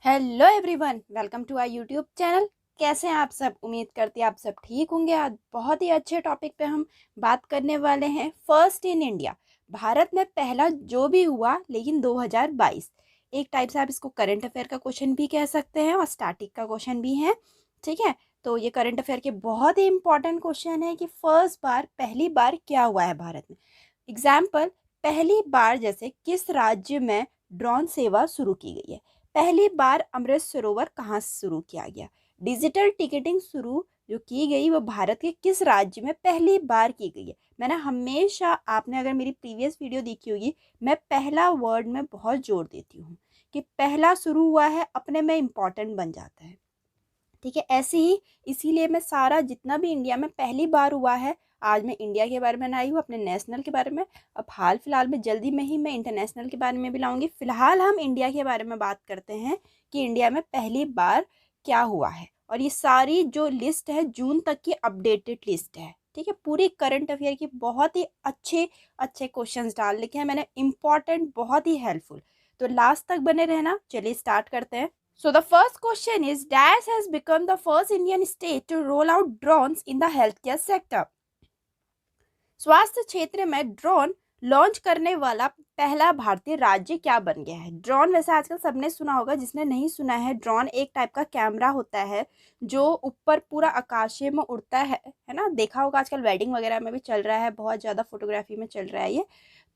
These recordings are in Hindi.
Hello everyone, welcome to our YouTube channel. कैसे हैं आप सब? उम्मीद करती हैं आप सब ठीक होंगे। आज बहुत ही अच्छे टॉपिक पे हम बात करने वाले हैं। फर्स्ट इन इंडिया, भारत में पहला जो भी हुआ लेकिन 2022। एक टाइप से आप इसको करंट अफेयर का क्वेश्चन भी कह सकते हैं और स्टैटिक का क्वेश्चन भी है। ठीक है, तो ये करंट अफेयर के बहुत ही इंपॉर्टेंट क्वेश्चन है कि फर्स्ट बार पहली बार क्या हुआ है भारत में। एग्जाम्पल, पहली बार जैसे किस राज्य में ड्रोन सेवा शुरू की गई है। पहली बार अमृत सरोवर कहाँ शुरू किया गया। डिजिटल टिकटिंग शुरू जो की गई वो भारत के किस राज्य में पहली बार की गई है। मैंने हमेशा, आपने अगर मेरी प्रीवियस वीडियो देखी होगी, मैं पहला वर्ड में बहुत जोर देती हूँ कि पहला शुरू हुआ है अपने में इम्पॉर्टेंट बन जाता है। ठीक है, ऐसे ही इसीलिए मैं सारा जितना भी इंडिया में पहली बार हुआ है, आज मैं इंडिया के बारे में लाई हूँ, अपने नेशनल के बारे में। अब हाल फिलहाल में जल्दी में ही मैं इंटरनेशनल के बारे में भी लाऊंगी। फिलहाल हम इंडिया के बारे में बात करते हैं कि इंडिया में पहली बार क्या हुआ है। और ये सारी जो लिस्ट है जून तक की अपडेटेड लिस्ट है। ठीक है, पूरी करंट अफेयर की बहुत ही अच्छे अच्छे क्वेश्चंस डाल लिखे हैं मैंने, इंपॉर्टेंट, बहुत ही हेल्पफुल। तो लास्ट तक बने रहना। चलिए स्टार्ट करते हैं। So the first question is, Dash has become the first Indian state to roll out drones in the healthcare sector. स्वास्थ्य क्षेत्र में ड्रोन लॉन्च करने वाला पहला भारतीय राज्य क्या बन गया है। ड्रोन वैसे आजकल सबने सुना होगा, जिसने नहीं सुना है, ड्रोन एक टाइप का कैमरा होता है जो ऊपर पूरा आकाशीय में उड़ता है ना। देखा होगा आजकल वेडिंग वगैरह में भी चल रहा है, बहुत ज़्यादा फोटोग्राफी में चल रहा है ये।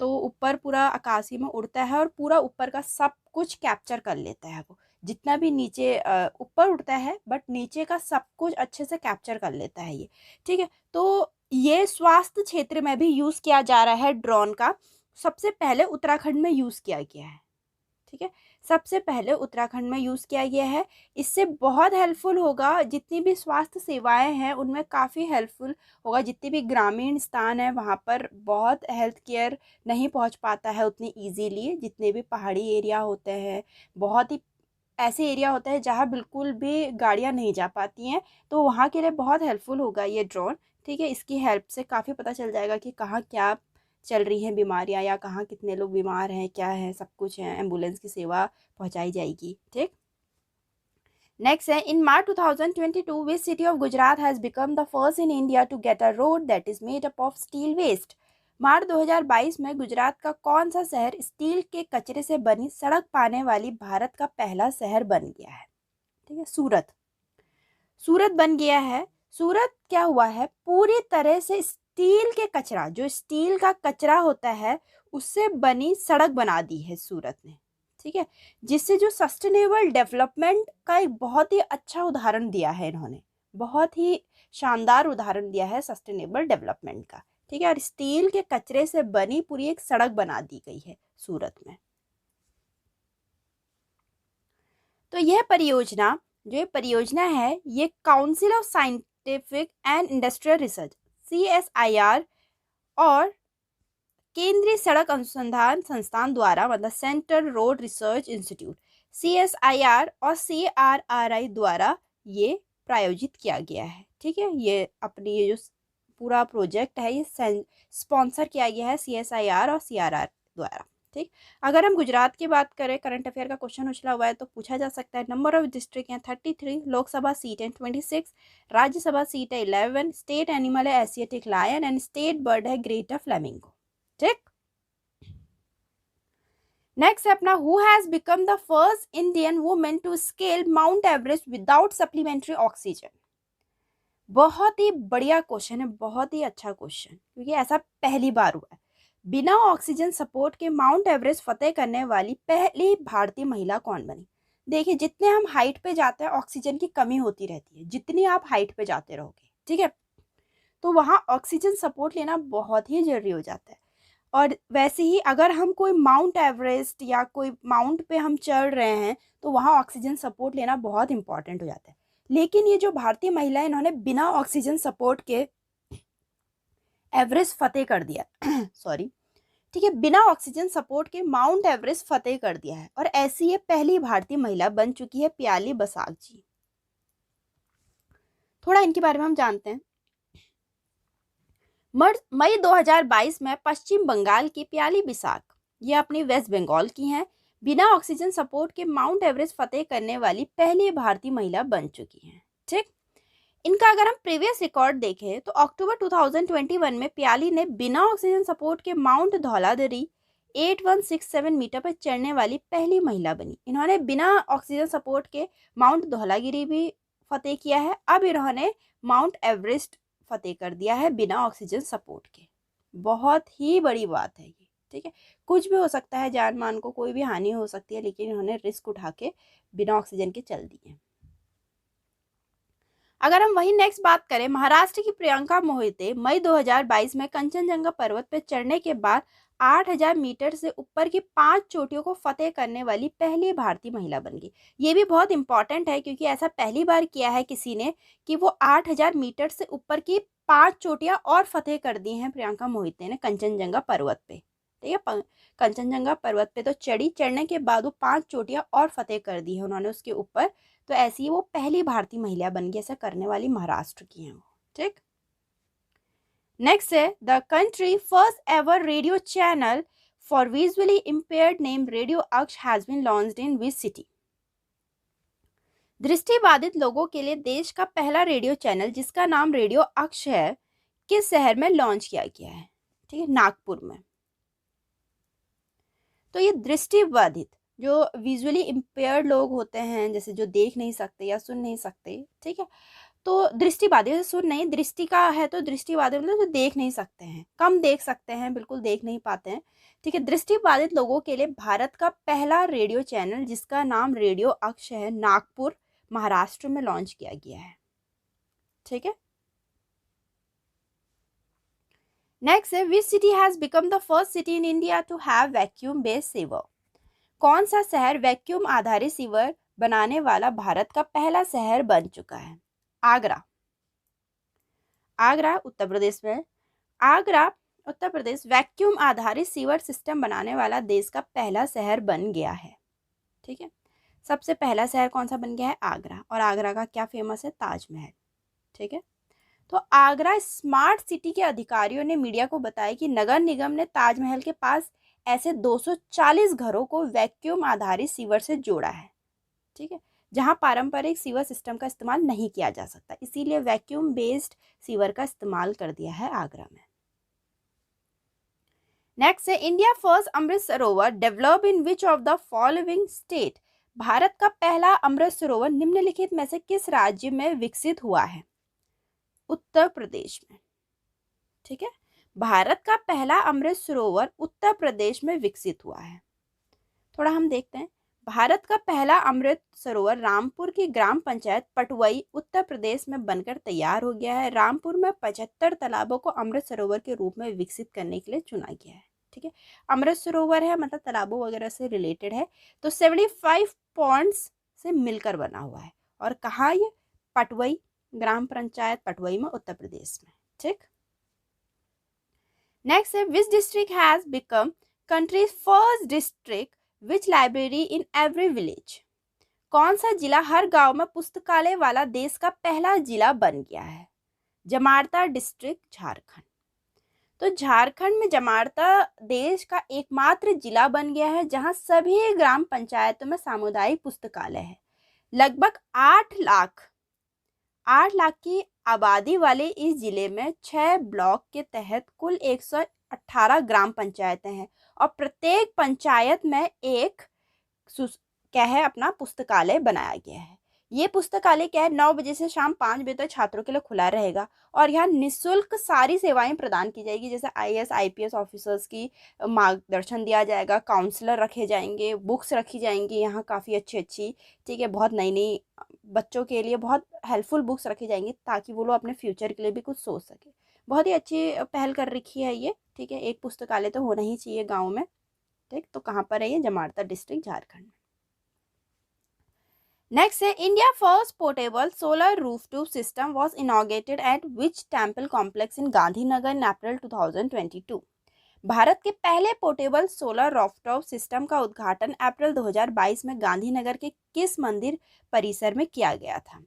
तो ऊपर पूरा आकाशीय में उड़ता है और पूरा ऊपर का सब कुछ कैप्चर कर लेता है। वो जितना भी नीचे ऊपर उड़ता है बट नीचे का सब कुछ अच्छे से कैप्चर कर लेता है ये। ठीक है, तो ये स्वास्थ्य क्षेत्र में भी यूज़ किया जा रहा है ड्रोन का। सबसे पहले उत्तराखंड में यूज़ किया गया है। ठीक है, सबसे पहले उत्तराखंड में यूज़ किया गया है। इससे बहुत हेल्पफुल होगा, जितनी भी स्वास्थ्य सेवाएं हैं उनमें काफ़ी हेल्पफुल होगा। जितने भी ग्रामीण स्थान है वहाँ पर बहुत हेल्थ केयर नहीं पहुँच पाता है उतनी ईजीली। जितने भी पहाड़ी एरिया होते हैं, बहुत ही ऐसे एरिया होता है जहाँ बिल्कुल भी गाड़ियाँ नहीं जा पाती हैं, तो वहाँ के लिए बहुत हेल्पफुल होगा ये ड्रोन। ठीक है, इसकी हेल्प से काफ़ी पता चल जाएगा कि कहाँ क्या चल रही हैं बीमारियाँ, या कहाँ कितने लोग बीमार हैं, क्या है, सब कुछ है। एम्बुलेंस की सेवा पहुँचाई जाएगी। ठीक, नेक्स्ट है, in March 2022 which city of Gujarat has become the first in India to get a road that is made up of steel waste. March 2022 में गुजरात का कौन सा शहर स्टील के कचरे से बनी सड़क पाने वाली भारत का पहला शहर बन गया है। ठीक है, सूरत। सूरत बन गया है। सूरत क्या हुआ है, पूरी तरह से स्टील के कचरा, जो स्टील का कचरा होता है उससे बनी सड़क बना दी है सूरत ने। ठीक है, जिससे जो सस्टेनेबल डेवलपमेंट का एक बहुत ही अच्छा उदाहरण दिया है इन्होंने, बहुत ही शानदार उदाहरण दिया है सस्टेनेबल डेवलपमेंट का। ठीक है, और स्टील के कचरे से बनी पूरी एक सड़क बना दी गई है सूरत में। तो यह परियोजना, जो ये परियोजना है, ये council of scientific and industrial research CSIR और केंद्रीय सड़क अनुसंधान संस्थान द्वारा, मतलब central road research institute, CSIR और CRRI द्वारा ये प्रायोजित किया गया है। ठीक है, ये अपनी ये जो पूरा प्रोजेक्ट है ये स्पॉन्सर किया गया है CSIR और CRR द्वारा। ठीक, अगर हम गुजरात की बात करें, करंट अफेयर का क्वेश्चन उछला हुआ है तो पूछा जा सकता है। नंबर ऑफ डिस्ट्रिक्ट हैं 33, लोकसभा सीट है 26, राज्यसभा सीट है 11, स्टेट एनिमल है Asiatic lion and state bird है ग्रेटर फ्लेमिंगो। ठीक, नेक्स्ट है अपना, who has become the first Indian women to scale Mount Everest without supplementary oxygen. बहुत ही बढ़िया क्वेश्चन है, बहुत ही अच्छा क्वेश्चन, क्योंकि ऐसा पहली बार हुआ है। बिना ऑक्सीजन सपोर्ट के माउंट एवरेस्ट फतेह करने वाली पहली भारतीय महिला कौन बनी। देखिए, जितने हम हाइट पे जाते हैं ऑक्सीजन की कमी होती रहती है, जितनी आप हाइट पे जाते रहोगे। ठीक है, तो वहाँ ऑक्सीजन सपोर्ट लेना बहुत ही जरूरी हो जाता है। और वैसे ही अगर हम कोई माउंट एवरेस्ट या कोई माउंट पे हम चढ़ रहे हैं तो वहाँ ऑक्सीजन सपोर्ट लेना बहुत इंपॉर्टेंट हो जाता है। लेकिन ये जो भारतीय महिला है, इन्होंने बिना ऑक्सीजन सपोर्ट के एवरेस्ट फतेह कर दिया सॉरी। ठीक है, बिना ऑक्सीजन सपोर्ट के माउंट एवरेस्ट फतेह कर दिया है, और ऐसी ये पहली भारतीय महिला बन चुकी है, प्याली बसाक जी। थोड़ा इनके बारे में हम जानते हैं। मई 2022 में पश्चिम बंगाल की प्याली बिसाक, ये अपनी वेस्ट बंगाल की हैं, बिना ऑक्सीजन सपोर्ट के माउंट एवरेस्ट फतेह करने वाली पहली भारतीय महिला बन चुकी हैं। ठीक, इनका अगर हम प्रीवियस रिकॉर्ड देखें तो अक्टूबर 2021 में प्याली ने बिना ऑक्सीजन सपोर्ट के माउंट धौलाधरी 8167 मीटर पर चढ़ने वाली पहली महिला बनी। इन्होंने बिना ऑक्सीजन सपोर्ट के माउंट धौलागिरी भी फतेह किया है। अब इन्होंने माउंट एवरेस्ट फतेह कर दिया है बिना ऑक्सीजन सपोर्ट के। बहुत ही बड़ी बात है ये। ठीक है, कुछ भी हो सकता है, जान मान को कोई भी हानि हो सकती है, लेकिन इन्होंने रिस्क उठा के बिना ऑक्सीजन के चल दिए। अगर हम वही नेक्स्ट बात करें, महाराष्ट्र की प्रियंका मोहिते मई 2022 में कंचनजंगा पर्वत पर चढ़ने के बाद 8000 मीटर से ऊपर की 5 चोटियों को फतेह करने वाली पहली भारतीय महिला बन गई। ये भी बहुत इंपॉर्टेंट है क्योंकि ऐसा पहली बार किया है किसी ने कि वो 8000 मीटर से ऊपर की 5 चोटियां और फतेह कर दी हैं प्रियंका मोहिते ने कंचनजंगा पर्वत पे। ठीक है, कंचनजंगा पर्वत पे तो चढ़ने के बाद वो 5 चोटियां और फतेह कर दी है उन्होंने उसके ऊपर। तो ऐसी वो पहली भारतीय महिला बन गई, ऐसा करने वाली महाराष्ट्र की हैं वो। ठीक, नेक्स्ट है the country first ever radio channel for visually impaired name radio Aksh has been launched in which city. दृष्टिबाधित लोगों के लिए देश का पहला रेडियो चैनल जिसका नाम रेडियो अक्ष है, किस शहर में लॉन्च किया गया है? ठीक है, नागपुर में। तो ये दृष्टिबाधित जो विजुअली इम्पेयर्ड लोग होते हैं, जैसे जो देख नहीं सकते या सुन नहीं सकते, ठीक है, तो दृष्टिबाधित, सुन नहीं, दृष्टि का है तो दृष्टिबाधित मतलब जो देख नहीं सकते हैं, कम देख सकते हैं, बिल्कुल देख नहीं पाते हैं। ठीक है, दृष्टिबाधित लोगों के लिए भारत का पहला रेडियो चैनल जिसका नाम रेडियो अक्ष है, नागपुर महाराष्ट्र में लॉन्च किया गया है। ठीक है, नेक्स्ट है which city has become the first city in India to have vacuum based sewer. कौन सा शहर वैक्यूम आधारित सीवर बनाने वाला भारत का पहला शहर बन चुका है? आगरा। आगरा उत्तर प्रदेश में। आगरा उत्तर प्रदेश वैक्यूम आधारित सीवर सिस्टम बनाने वाला देश का पहला शहर बन गया है। ठीक है, सबसे पहला शहर कौन सा बन गया है? आगरा। और आगरा का क्या फेमस है? ताजमहल। ठीक है, तो आगरा स्मार्ट सिटी के अधिकारियों ने मीडिया को बताया कि नगर निगम ने ताजमहल के पास ऐसे 240 घरों को वैक्यूम आधारित सीवर से जोड़ा है। ठीक है, जहां पारंपरिक सीवर सिस्टम का इस्तेमाल नहीं किया जा सकता, इसीलिए वैक्यूम बेस्ड सीवर का इस्तेमाल कर दिया है आगरा में। नेक्स्ट है India first Amrit Sarovar develop in which of the following state. Bharat का पहला अमृत सरोवर निम्नलिखित में से किस राज्य में विकसित हुआ है? उत्तर प्रदेश में। ठीक है, भारत का पहला अमृत सरोवर उत्तर प्रदेश में विकसित हुआ है। थोड़ा हम देखते हैं, भारत का पहला अमृत सरोवर रामपुर की ग्राम पंचायत पटवई उत्तर प्रदेश में बनकर तैयार हो गया है। रामपुर में 75 तालाबों को अमृत सरोवर के रूप में विकसित करने के लिए चुना गया है। ठीक है, अमृत सरोवर है मतलब तालाबों वगैरह से रिलेटेड है, तो 75 पॉइंट्स से मिलकर बना हुआ है। और कहाँ ये? पटवई ग्राम पंचायत पटवई में उत्तर प्रदेश में। ठीक, नेक्स्ट है which district has become countries first district which library in every village. कौन सा जिला हर गांव में पुस्तकालय वाला देश का पहला जिला बन गया है? जमार्ता डिस्ट्रिक्ट, झारखंड। तो झारखंड में जमार्ता देश का एकमात्र जिला बन गया है जहां सभी ग्राम पंचायतों में सामुदायिक पुस्तकालय है। लगभग 8 लाख की आबादी वाले इस जिले में 6 ब्लॉक के तहत कुल 118 ग्राम पंचायतें हैं और प्रत्येक पंचायत में एक क्या है अपना पुस्तकालय बनाया गया है। ये पुस्तकालय क्या है, 9 बजे से शाम 5 बजे तक छात्रों के लिए खुला रहेगा और यहाँ निःशुल्क सारी सेवाएं प्रदान की जाएगी, जैसे IAS IPS ऑफिसर्स की मार्गदर्शन दिया जाएगा, काउंसलर रखे जाएंगे, बुक्स रखी जाएंगी यहाँ काफ़ी अच्छी। ठीक है, बहुत नई बच्चों के लिए बहुत हेल्पफुल बुक्स रखी जाएंगी ताकि वो लोग अपने फ्यूचर के लिए भी कुछ सोच सके। बहुत ही अच्छी पहल कर रखी है ये। ठीक है, एक पुस्तकालय तो होना ही चाहिए गाँव में। ठीक, तो कहाँ पर है ये? जमार्ता डिस्ट्रिक्ट, झारखंड में। नेक्स्ट है India first portable solar rooftop system was inaugurated at which temple complex in Gandhinagar in April 2022। Bharat के पहले पोर्टेबल सोलर रूफटॉप सिस्टम का उद्घाटन अप्रैल 2022 में गांधीनगर के किस मंदिर परिसर में किया गया था?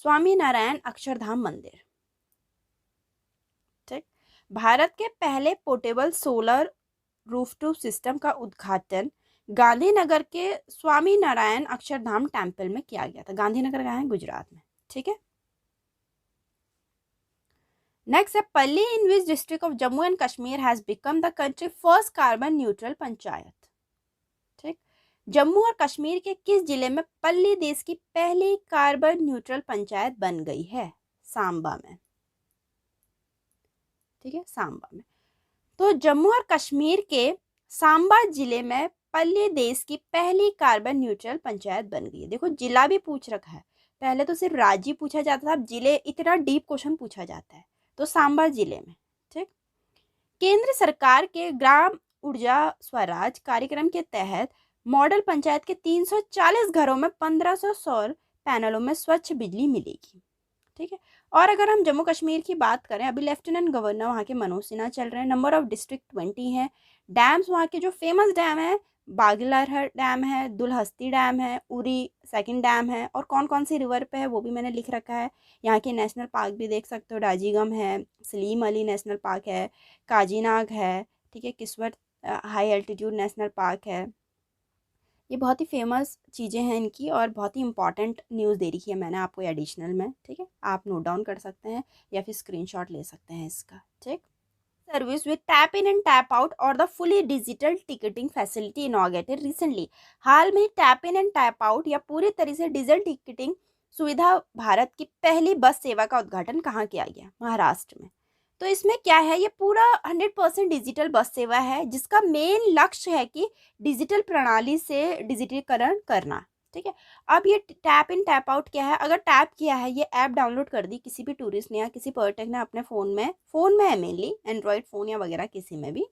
स्वामी नारायण अक्षरधाम मंदिर। ठीक, भारत के पहले पोर्टेबल सोलर रूफटॉप सिस्टम का उद्घाटन गांधीनगर के स्वामी नारायण अक्षरधाम टेम्पल में किया गया था। गांधीनगर कहाँ है? गुजरात में। ठीक है, नेक्स्ट है Palli in which district of Jammu and Kashmir has become the country first carbon neutral panchayat. ठीक, जम्मू और कश्मीर के किस जिले में पल्ली देश की पहली कार्बन न्यूट्रल पंचायत बन गई है? सांबा में। ठीक है, सांबा में। तो जम्मू और कश्मीर के सांबा जिले में पल्ली देश की पहली कार्बन न्यूट्रल पंचायत बन गई है। देखो, जिला भी पूछ रखा है, पहले तो सिर्फ राज्य पूछा जाता था, अब जिले, इतना डीप क्वेश्चन पूछा जाता है। तो सांबा जिले में। ठीक, केंद्र सरकार के ग्राम ऊर्जा स्वराज कार्यक्रम के तहत मॉडल पंचायत के 340 घरों में 1500 सौर पैनलों में स्वच्छ बिजली मिलेगी। ठीक है, और अगर हम जम्मू कश्मीर की बात करें, अभी लेफ्टिनेंट गवर्नर वहाँ के मनोज सिन्हा चल रहे हैं। नंबर ऑफ डिस्ट्रिक्ट 20 है। डैम्स वहाँ के जो फेमस डैम है, बागलाहर डैम है, दुलहस्ती डैम है, उरी सेकंड डैम है, और कौन कौन सी रिवर पे है वो भी मैंने लिख रखा है। यहाँ के नेशनल पार्क भी देख सकते हो, डाजीगम है, सलीम अली नेशनल पार्क है, काजीनाग है। ठीक है, किस्वत हाई एल्टीट्यूड नेशनल पार्क है। ये बहुत ही फेमस चीज़ें हैं इनकी, और बहुत ही इंपॉर्टेंट न्यूज़ दे रखी है मैंने आपको एडिशनल में। ठीक है, आप नोट डाउन कर सकते हैं या फिर स्क्रीनशॉट ले सकते हैं इसका। ठीक, service with tap in and tap out और the fully digital ticketing facility inaugurated recently. हाल में tap in and tap out या पूरी तरह से डिजिटल टिकटिंग सुविधा भारत की पहली बस सेवा का उद्घाटन कहाँ किया गया? महाराष्ट्र में। तो इसमें क्या है, ये पूरा 100% डिजिटल बस सेवा है, जिसका मेन लक्ष्य है कि डिजिटल प्रणाली से डिजिटलीकरण करना। ठीक है, अब ये टैप इन टैप आउट क्या है? अगर टैप किया है, ये ऐप डाउनलोड कर दी किसी भी टूरिस्ट ने या किसी पर्यटक ने अपने फ़ोन में है, मेनली एंड्रॉयड फ़ोन या वगैरह किसी में भी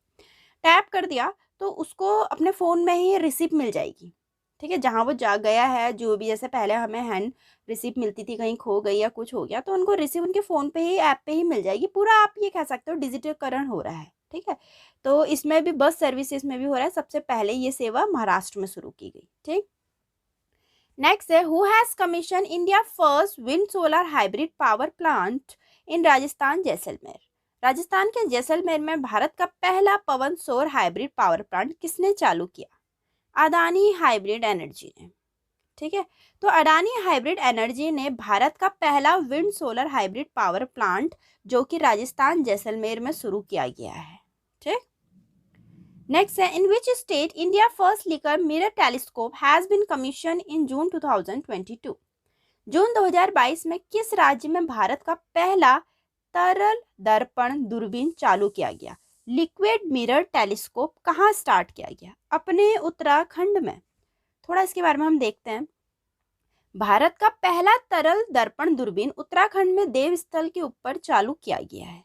टैप कर दिया, तो उसको अपने फ़ोन में ही रिसिप्ट मिल जाएगी। ठीक है, जहाँ वो जा गया है, जो भी, जैसे पहले हमें हैंड रिसिप्ट मिलती थी, कहीं खो गई या कुछ हो गया, तो उनको रिसिप्ट उनके फ़ोन पे ही, ऐप पे ही मिल जाएगी। पूरा आप ये कह सकते हो डिजिटलीकरण हो रहा है। ठीक है, तो इसमें भी बस सर्विसेज में भी हो रहा है। सबसे पहले ये सेवा महाराष्ट्र में शुरू की गई। ठीक, नेक्स्ट है who has commission India first wind solar hybrid power plant in Rajasthan Jaisalmer. Rajasthan के जैसलमेर में भारत का पहला पवन सौर हाइब्रिड पावर प्लांट किसने चालू किया? अडानी हाइब्रिड एनर्जी ने। ठीक है, तो अडानी हाइब्रिड एनर्जी ने भारत का पहला wind solar hybrid power plant, जो कि राजस्थान जैसलमेर में शुरू किया गया है। ठीक, नेक्स्ट है in which state India first liquid mirror telescope has been commission in June 2022। June 2022 में किस राज्य में भारत का पहला तरल दर्पण दूरबीन चालू किया गया? लिक्विड मिरर टेलीस्कोप कहाँ स्टार्ट किया गया? अपने उत्तराखंड में। थोड़ा इसके बारे में हम देखते हैं। भारत का पहला तरल दर्पण दूरबीन उत्तराखंड में देवस्थल के ऊपर चालू किया गया है।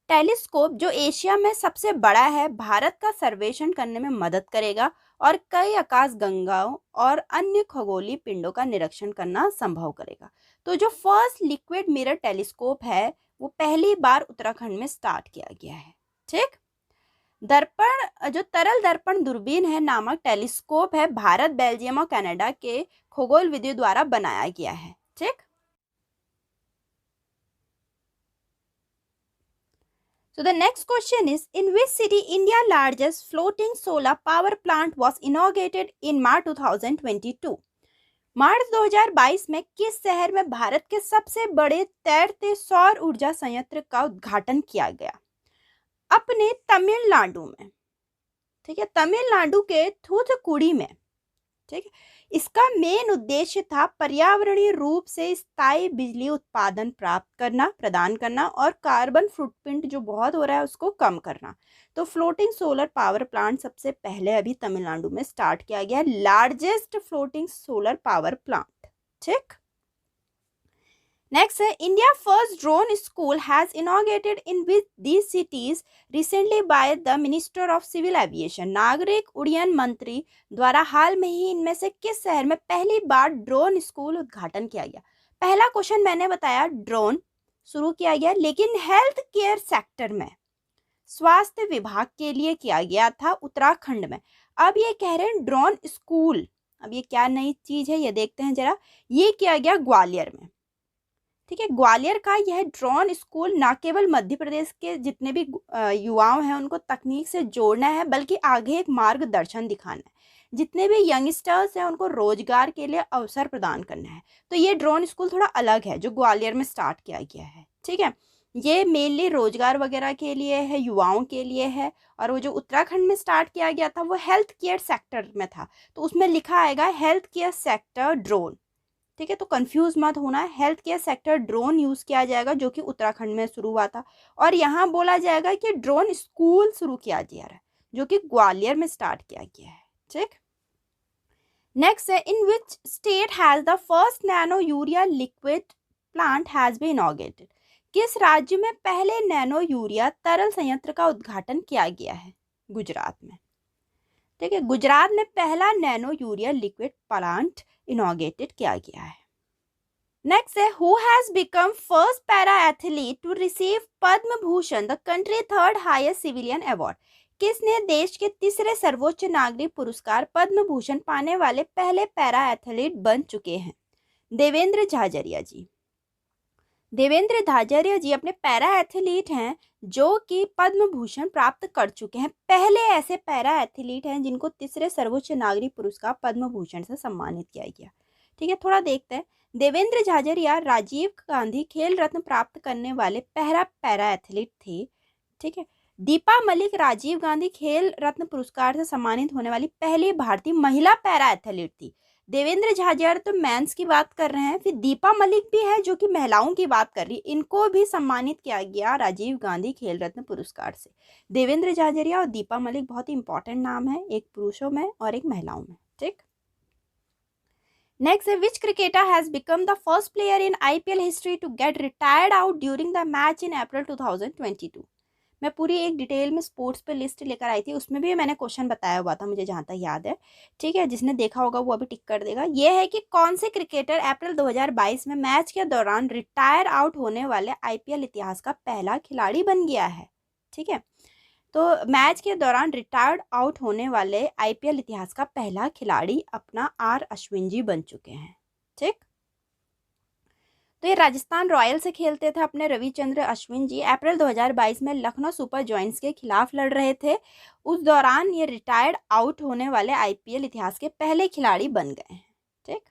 टेलीस्कोप, जो एशिया में सबसे बड़ा है, भारत का सर्वेक्षण करने में मदद करेगा और कई आकाश गंगाओं और अन्य खगोलीय पिंडों का निरीक्षण करना संभव करेगा। तो जो फर्स्ट लिक्विड मिरर टेलीस्कोप है, वो पहली बार उत्तराखंड में स्टार्ट किया गया है। ठीक, दर्पण, जो तरल दर्पण दूरबीन है नामक टेलीस्कोप है, भारत, बेल्जियम और कनाडा के खगोलविदों द्वारा बनाया गया है। ठीक, so the next question is in which city India's largest floating solar power plant was inaugurated in March 2022? मार्च 2022 में किस शहर में भारत के सबसे बड़े तैरते सौर ऊर्जा संयंत्र का उद्घाटन किया गया? अपने तमिलनाडु में। ठीक है, तमिलनाडु के थूथुकुडी में। ठीक है, इसका मेन उद्देश्य था पर्यावरणीय रूप से स्थायी बिजली उत्पादन प्रदान करना और कार्बन फुटप्रिंट जो बहुत हो रहा है उसको कम करना। तो फ्लोटिंग सोलर पावर प्लांट सबसे पहले अभी तमिलनाडु में स्टार्ट किया गया, largest floating solar power plant. ठीक, नेक्स्ट है India first drone school has inaugurated in which these cities recently by the minister of civil aviation. नागरिक उड्डयन मंत्री द्वारा हाल में ही इनमें से किस शहर में पहली बार ड्रोन स्कूल उद्घाटन किया गया? पहला क्वेश्चन मैंने बताया, ड्रोन शुरू किया गया, लेकिन हेल्थ केयर सेक्टर में स्वास्थ्य विभाग के लिए किया गया था उत्तराखंड में। अब ये कह रहे हैं ड्रोन स्कूल, अब ये क्या नई चीज है ये देखते हैं जरा। ये किया गया ग्वालियर में। ठीक है, ग्वालियर का यह ड्रोन स्कूल न केवल मध्य प्रदेश के जितने भी युवाओं हैं उनको तकनीक से जोड़ना है, बल्कि आगे एक मार्गदर्शन दिखाना है। जितने भी यंगस्टर्स हैं उनको रोजगार के लिए अवसर प्रदान करना है। तो ये ड्रोन स्कूल थोड़ा अलग है जो ग्वालियर में स्टार्ट किया गया है, ठीक है। ये मेनली रोजगार वगैरह के लिए है, युवाओं के लिए है। और वो जो उत्तराखंड में स्टार्ट किया गया था वो हेल्थ केयर सेक्टर में था, तो उसमें लिखा आएगा हेल्थ केयर सेक्टर ड्रोन, ठीक है। तो कंफ्यूज मत होना, health care sector drone use किया जाएगा जो कि उत्तराखंड में शुरू हुआ था। और यहाँ बोला जाएगा कि ड्रोन स्कूल शुरू किया जा रहा है जो कि ग्वालियर में स्टार्ट किया गया है, ठीक। नेक्स्ट है, in which state has the first nano urea liquid plant has been inaugurated. किस राज्य में पहले नैनो यूरिया तरल संयंत्र का उद्घाटन किया गया है? गुजरात में, ठीक है। गुजरात में पहला nano urea liquid plant inaugurated किया गया है। नेक्स्ट है, who has become first para athlete to receive Padma Bhushan, the country third highest civilian award. किसने देश के तीसरे सर्वोच्च नागरिक पुरस्कार पद्म भूषण पाने वाले पहले पैरा एथलीट बन चुके हैं? देवेंद्र झाझरिया जी। देवेंद्र झाझरिया जी अपने पैरा एथलीट हैं जो कि पद्म भूषण प्राप्त कर चुके हैं। पहले ऐसे पैरा एथलीट हैं जिनको तीसरे सर्वोच्च नागरिक पुरस्कार पद्म भूषण से सम्मानित किया गया, ठीक है। थोड़ा देखते हैं। देवेंद्र झाझरिया राजीव गांधी खेल रत्न प्राप्त करने वाले पहला पैरा एथलीट थे, ठीक है। दीपा मलिक राजीव गांधी खेल रत्न पुरस्कार से सम्मानित होने वाली पहली भारतीय महिला पैरा एथलीट थी। देवेंद्र झाझरिया तो मेंस की बात कर रहे हैं, फिर दीपा मलिक भी है जो कि महिलाओं की बात कर रही है। इनको भी सम्मानित किया गया राजीव गांधी खेल रत्न पुरस्कार से। देवेंद्र झाझरिया और दीपा मलिक बहुत ही इंपॉर्टेंट नाम है, एक पुरुषों में और एक महिलाओं में, ठीक। नेक्स्ट है, which cricketer has become the first player in IPL history to get retired out during the match in April 2022। मैं पूरी एक डिटेल में स्पोर्ट्स पे लिस्ट लेकर आई थी, उसमें भी मैंने क्वेश्चन बताया हुआ था, मुझे जहाँ तक याद है, ठीक है। जिसने देखा होगा वो अभी टिक कर देगा। ये है कि कौन से क्रिकेटर अप्रैल 2022 में मैच के दौरान रिटायर आउट होने वाले IPL इतिहास का पहला खिलाड़ी बन गया है, ठीक है। तो मैच के दौरान रिटायर्ड आउट होने वाले IPL इतिहास का पहला खिलाड़ी अपना R अश्विन जी बन चुके हैं, ठीक। तो ये राजस्थान रॉयल से खेलते थे अपने रविचंद्र अश्विन जी। अप्रैल 2022 में लखनऊ सुपर जॉयंट्स के खिलाफ लड़ रहे थे। उस दौरान ये रिटायर्ड आउट होने वाले IPL इतिहास के पहले खिलाड़ी बन गए हैं, ठीक।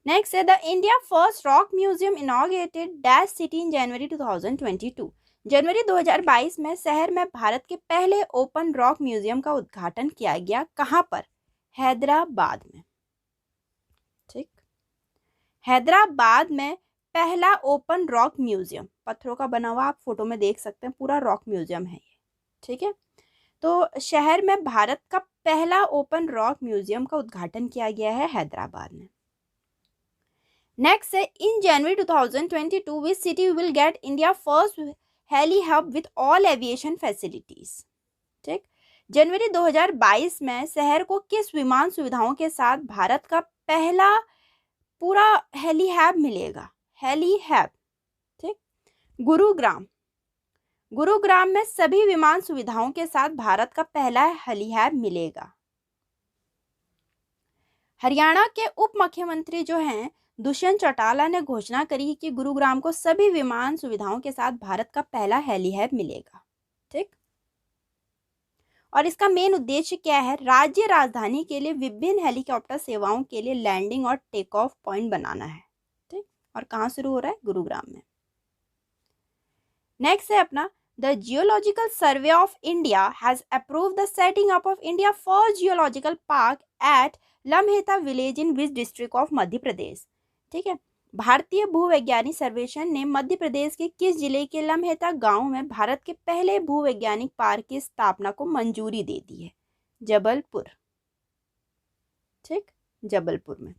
नेक्स्ट है, the India first rock museum inaugurated dash city in January 2022। जनवरी 2022 में शहर में भारत के पहले ओपन रॉक म्यूजियम का उद्घाटन किया गया। कहाँ पर? हैदराबाद में, ठीक। हैदराबाद में पहला ओपन रॉक म्यूजियम, पत्थरों का बना हुआ, आप फोटो में देख सकते हैं, पूरा रॉक म्यूजियम है ये, ठीक है। तो शहर में भारत का पहला ओपन रॉक म्यूजियम का उद्घाटन किया गया है हैदराबाद में। नेक्स्ट है, in January 2022 which city will get India first heli hub with all aviation facilities, ठीक। जनवरी 2022 में शहर को किस विमान सुविधाओं के साथ भारत का पहला पूरा हेली हैब मिलेगा? हेली हैब, ठीक। गुरुग्राम में सभी विमान सुविधाओं के साथ भारत का पहला हेली हैब मिलेगा। हरियाणा के उप मुख्यमंत्री जो हैं दुष्यंत चौटाला ने घोषणा करी कि गुरुग्राम को सभी विमान सुविधाओं के साथ भारत का पहला हेली हैब मिलेगा, ठीक। और इसका मेन उद्देश्य क्या है? राज्य राजधानी के लिए विभिन्न हेलीकॉप्टर सेवाओं के लिए लैंडिंग और टेक ऑफ पॉइंट बनाना है, ठीक। और कहाँ शुरू हो रहा है? गुरुग्राम में। नेक्स्ट है अपना, the geological survey of India has approved the setting up of India first geological park at Lamheta village in which district of Madhya Pradesh, ठीक है। भारतीय भूवैज्ञानिक सर्वेक्षण ने मध्य प्रदेश के किस जिले के लम्हेता गांव में भारत के पहले भूवैज्ञानिक पार्क की स्थापना को मंजूरी दे दी है? जबलपुर, ठीक, जबलपुर में।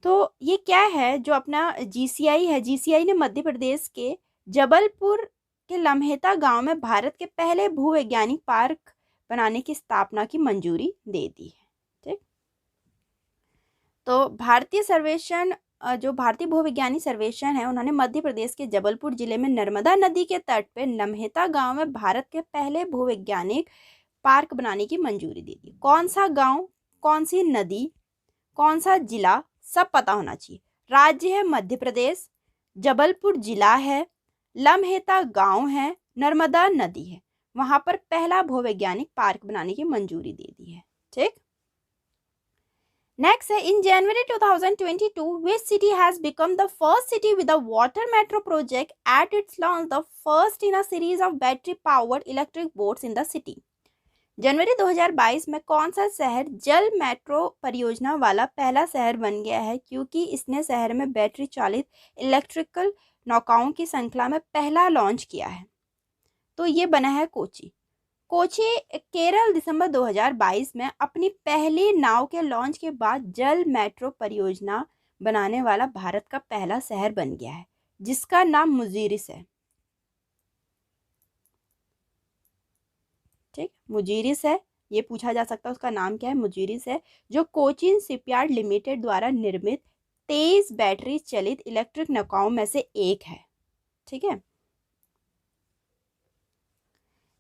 तो ये क्या है जो अपना GCI है, GCI ने मध्य प्रदेश के जबलपुर के लम्हेता गांव में भारत के पहले भूवैज्ञानिक पार्क बनाने की स्थापना की मंजूरी दे दी है, ठीक। तो भारतीय भूविज्ञानिक सर्वेक्षण है, उन्होंने मध्य प्रदेश के जबलपुर जिले में नर्मदा नदी के तट पे लम्हेता गांव में भारत के पहले भूवैज्ञानिक पार्क बनाने की मंजूरी दे दी। कौन सा गांव, कौन सी नदी, कौन सा जिला, सब पता होना चाहिए। राज्य है मध्य प्रदेश, जबलपुर जिला है, लम्हेता गांव है, नर्मदा नदी है। वहां पर पहला भूवैज्ञानिक पार्क बनाने की मंजूरी दे दी है। ठीक, नेक्स्ट है in January 2022 which city has become the first city with a water metro project at its launch, the first in a series of battery powered electric boats in the city। जनवरी 2022 में कौन सा शहर जल मेट्रो परियोजना वाला पहला शहर बन गया है, क्योंकि इसने शहर में बैटरी चालित इलेक्ट्रिकल नौकाओं की श्रृंखला में पहला लॉन्च किया है। तो ये बना है कोची। कोची केरल दिसंबर 2022 में अपनी पहली नाव के लॉन्च के बाद जल मेट्रो परियोजना बनाने वाला भारत का पहला शहर बन गया है, जिसका नाम मुजीरिस है। ठीक, मुजीरिस है, ये पूछा जा सकता है उसका नाम क्या है, मुजीरिस है, जो कोचिन शिपयार्ड लिमिटेड द्वारा निर्मित 23 बैटरी चलित इलेक्ट्रिक नौकाओं में से एक है। ठीक है,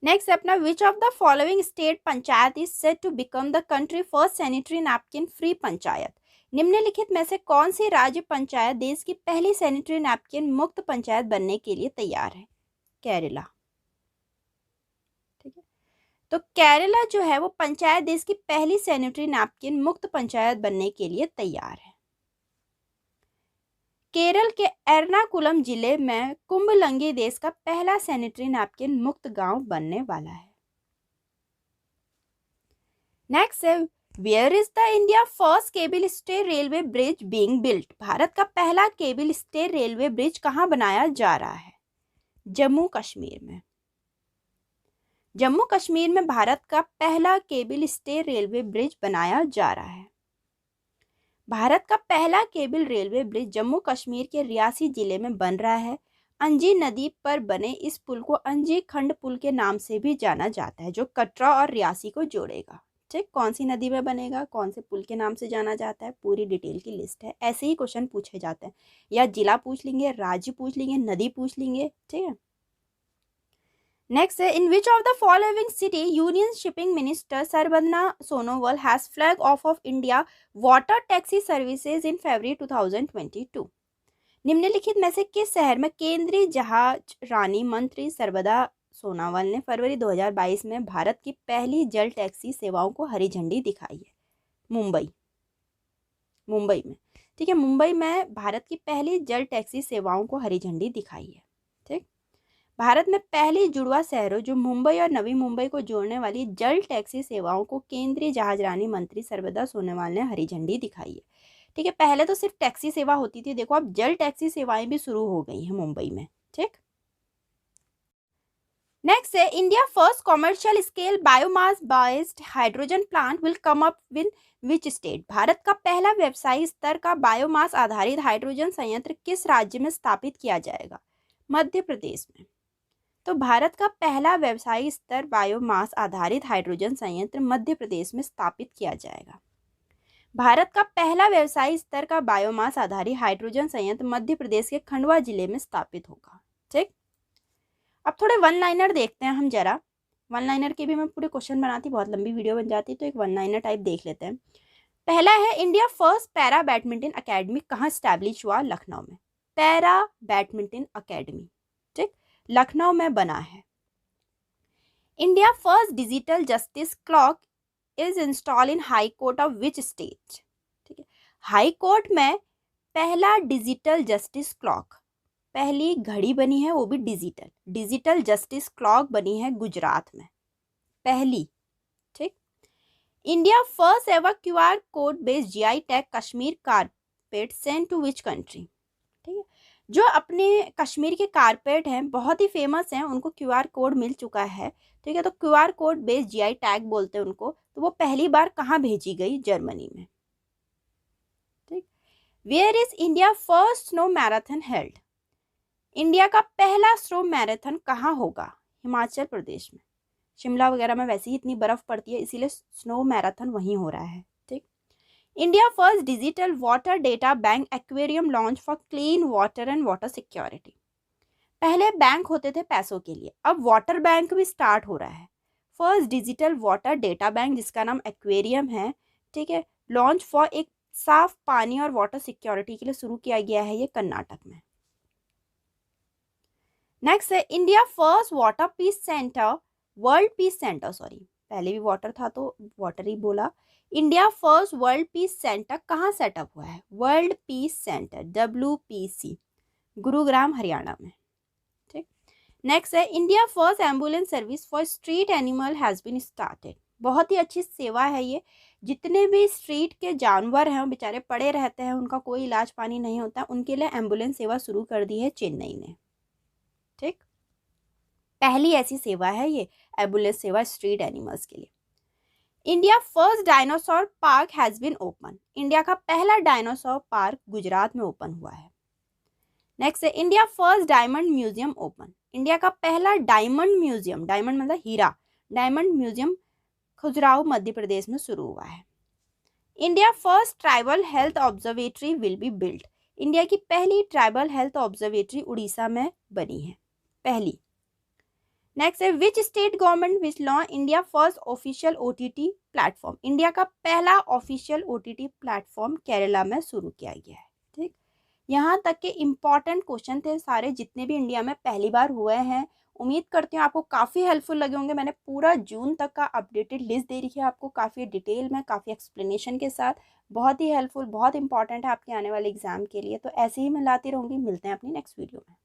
नेक्स्ट अपना which of the following state panchayat is said to become the country first sanitary napkin free panchayat. निम्नलिखित में से कौन सी राज्य पंचायत देश की पहली सैनिटरी नैपकिन मुक्त पंचायत बनने के लिए तैयार है? केरला। ठीक है, तो केरला जो है वो पंचायत देश की पहली सैनिटरी नैपकिन मुक्त पंचायत बनने के लिए तैयार है। केरल के एर्नाकुलम जिले में कुंभलंगी देश का पहला सैनिटरी नैपकिन मुक्त गांव बनने वाला है। नेक्स्ट है where is the India first cable stay railway bridge being built. भारत का पहला केबल स्टे रेलवे ब्रिज कहां बनाया जा रहा है? जम्मू कश्मीर में। जम्मू कश्मीर में भारत का पहला केबल स्टे रेलवे ब्रिज बनाया जा रहा है। भारत का पहला cable railway bridge Jammu Kashmir के रियासी जिले में बन रहा है। अंजी नदी पर बने इस पुल को अंजी खंड पुल के नाम से भी जाना जाता है, जो कटरा और रियासी को जोड़ेगा। ठीक, कौन सी नदी में बनेगा, कौन से पुल के नाम से जाना जाता है, पूरी डिटेल की लिस्ट है। ऐसे ही क्वेश्चन पूछे जाते हैं, या जिला पूछ लेंगे, राज्य पूछ लेंगे, नदी पूछ लेंगे। ठीक है, नेक्स्ट है in which of the following city union shipping minister Sarbananda Sonowal has flag off India water taxi services in February 2022। निम्नलिखित में से किस शहर में केंद्रीय जहाज रानी मंत्री सर्बानंद सोनोवाल ने फरवरी 2022 में भारत की पहली जल टैक्सी सेवाओं को हरी झंडी दिखाई है? मुंबई। मुंबई में। ठीक है, मुंबई में भारत की पहली जल टैक्सी सेवाओं को हरी झंडी दिखाई है। ठीक, भारत में पहली जुड़वा शहरों जो मुंबई और नवी मुंबई को जोड़ने वाली जल टैक्सी सेवाओं को केंद्रीय जहाजरानी मंत्री सर्बानंद सोनोवाल ने हरी झंडी दिखाई है। ठीक है, पहले तो सिर्फ टैक्सी सेवा होती थी, देखो अब जल टैक्सी सेवाएं भी शुरू हो गई हैं मुंबई में। ठीक, नेक्स्ट है India first commercial scale biomass based hydrogen plant will come up with which state. Bharat का पहला व्यवसायिक स्तर का बायोमास आधारित हाइड्रोजन संयंत्र किस राज्य में स्थापित किया जाएगा? मध्य प्रदेश में। तो भारत का पहला व्यवसायिक स्तर बायोमास आधारित हाइड्रोजन संयंत्र मध्य प्रदेश में स्थापित किया जाएगा। भारत का पहला व्यवसायिक स्तर का बायोमास आधारित हाइड्रोजन संयंत्र मध्य प्रदेश के खंडवा जिले में स्थापित होगा। ठीक, अब थोड़े वन लाइनर देखते हैं हम जरा। वन लाइनर के भी मैं पूरे क्वेश्चन बनाती, बहुत लंबी वीडियो बन जाती, तो एक वन लाइनर टाइप देख लेते हैं। पहला है India first para badminton academy कहाँ स्टैब्लिश हुआ? लखनऊ में। पैरा बैडमिंटन अकेडमी ठीक लखनऊ में बना है। India first digital justice clock is install in high court of which state? ठीक है, हाई कोर्ट में पहला डिजिटल जस्टिस क्लॉक, पहली घड़ी बनी है वो भी डिजिटल जस्टिस क्लॉक बनी है गुजरात में, पहली। ठीक, India first ever QR code based GI tag Kashmir carpet sent to which country? ठीक है, जो अपने कश्मीर के कारपेट हैं बहुत ही फेमस हैं, उनको क्यूआर कोड मिल चुका है। ठीक है, तो QR code based GI tag बोलते हैं उनको। तो वो पहली बार कहाँ भेजी गई? जर्मनी में। ठीक, where is India first snow marathon held? India का पहला स्नो मैराथन कहाँ होगा? हिमाचल प्रदेश में। शिमला वगैरह में वैसे ही इतनी बर्फ पड़ती है, इसीलिए स्नो मैराथन वहीं हो रहा है। ठीक, India first digital water data bank aquarium launch for clean water and water security. पहले बैंक होते थे पैसों के लिए, अब वाटर बैंक भी स्टार्ट हो रहा है। First digital water data bank जिसका नाम एक्वेरियम है, ठीक है, लॉन्च फॉर एक साफ पानी और वाटर सिक्योरिटी के लिए शुरू किया गया है, ये कर्नाटक में। नेक्स्ट है India first water peace centre world peace centre, sorry पहले भी वाटर था तो वाटर ही बोला। India first world peace centre कहाँ सेटअप हुआ है? World peace centre WPC, Gurugram Haryana में। ठीक, नेक्स्ट है India first ambulance service for street animal has been started. बहुत ही अच्छी सेवा है ये। जितने भी स्ट्रीट के जानवर हैं बेचारे पड़े रहते हैं, उनका कोई इलाज पानी नहीं होता, उनके लिए एम्बुलेंस सेवा शुरू कर दी है चेन्नई ने। ठीक, पहली ऐसी सेवा है ये एम्बुलेंस सेवा स्ट्रीट एनिमल्स के लिए। India first dinosaur park has been open. India का पहला डायनासोर पार्क गुजरात में ओपन हुआ है। नेक्स्ट है India first diamond museum open. India का पहला डायमंड म्यूजियम, डायमंड मतलब हीरा, डायमंड म्यूजियम खजुराहो मध्य प्रदेश में शुरू हुआ है। India first tribal health observatory will be built. India की पहली ट्राइबल हेल्थ ऑब्जर्वेटरी उड़ीसा में बनी है, पहली। नेक्स्ट है which state government which launch India first official OTT platform. India का पहला ऑफिशियल OTT प्लेटफॉर्म केरला में शुरू किया गया है। ठीक, यहाँ तक के इम्पॉर्टेंट क्वेश्चन थे सारे जितने भी इंडिया में पहली बार हुए हैं। उम्मीद करती हूँ आपको काफ़ी हेल्पफुल लगे होंगे। मैंने पूरा जून तक का अपडेटेड लिस्ट दे रखी है आपको, काफ़ी डिटेल में, काफ़ी एक्सप्लेनेशन के साथ। बहुत ही हेल्पफुल, बहुत इंपॉर्टेंट है आपके आने वाले एग्जाम के लिए। तो ऐसे ही मैं लाती रहूँगी। मिलते हैं अपनी नेक्स्ट वीडियो में।